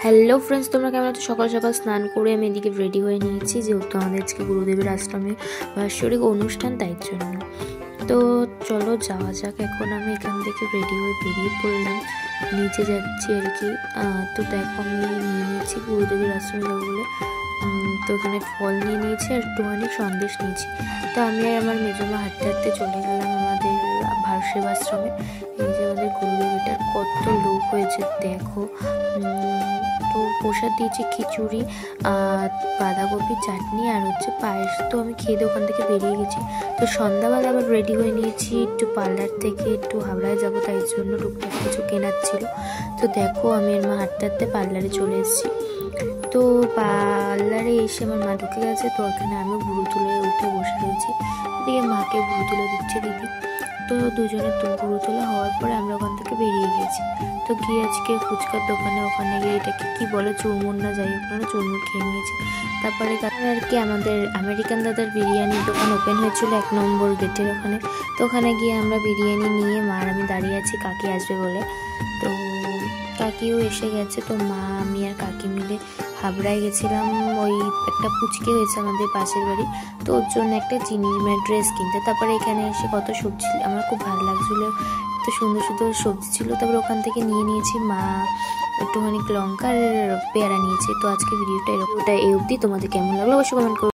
Hello friends, তোমরা কেমন আছো? সকাল সকাল স্নান করে আমি এদিকে রেডি হয়ে নিয়েছি, যেহেতু আমাদের আজকে গুরুদেবের আশ্রমে বাৎসরিক অনুষ্ঠান, তাই জন্য। তো চলো যাওয়া যাক। এখন আমি এখান থেকে রেডি হয়ে বেরিয়ে পড়লাম, নিচে যাচ্ছি আর কি। তো দেখো আমি নিয়ে নিয়েছি গুরুদেবের আশ্রমে যাবো বলে। তো এখানে ফল নিয়ে নিয়েছি আর একটুখানি সন্দেশ নিয়েছি। তো আমি আর আমার মেজমা হাঁটতে হাঁটতে চলে গেলাম আমাদের ভারসেব আশ্রমে। এই যে আমাদের গুরুদেবের কত লোক হয়েছে দেখো। তো প্রসাদ দিয়েছি খিচুড়ি, বাঁধাকপি চাটনি আর হচ্ছে পায়েস। তো আমি খেয়ে ওখান থেকে বেরিয়ে গেছি। তো সন্ধ্যাবেলা আবার রেডি হয়ে নিয়েছি, একটু পার্লার থেকে একটু হাওড়ায় যাবো, তাই জন্য টুকটাক কিছু কেনার ছিল। তো দেখো আমি আর মা হাঁটতে হাঁটতে পার্লারে চলে এসেছি। তো পার্লারে এসে আমার মা ঢুকে গেছে। তো ওখানে আমি ভুরু তুলে উঠে বসে রয়েছি, এদিকে মাকে ভুরু তুলে দিচ্ছে দিদি। তো দুজনে ভুরু তোলা হওয়ার পরে আমরা ওখান থেকে বেরিয়ে গেছি। তো গিয়ে আজকে ফুচকার দোকানে, ওখানে গিয়ে এটাকে কি বলে চুরমুর না যাই হোক না, চুরমুর খেয়ে নিয়েছি। তারপরে আর কি আমাদের আমেরিকান দাদার বিরিয়ানির দোকান ওপেন হয়েছিল 1 নম্বর গেটের ওখানে। তো ওখানে গিয়ে আমরা বিরিয়ানি নিয়ে মা আর আমি দাঁড়িয়ে আছি কাকি আসবে বলে। তো কাকিও এসে গেছে। তো মা আমি আর কাকি মিলে হাবড়ায় গেছিলাম, ওই একটা পুচকে হয়েছে আমাদের পাশের বাড়ি, তো ওর জন্য একটা জিনিস ড্রেস কিনতে। তারপরে এখানে এসে কত সবজি আমার খুব ভালো লাগছিলো, এত সুন্দর সুন্দর সবজি ছিল। তারপরে ওখান থেকে নিয়ে নিয়েছি মা একটুখানি লঙ্কা আর পেয়ারা নিয়েছি। তো আজকে ভিডিওটা এই অবধি। তোমাদের কেমন লাগলো অবশ্যই কমেন্ট করো।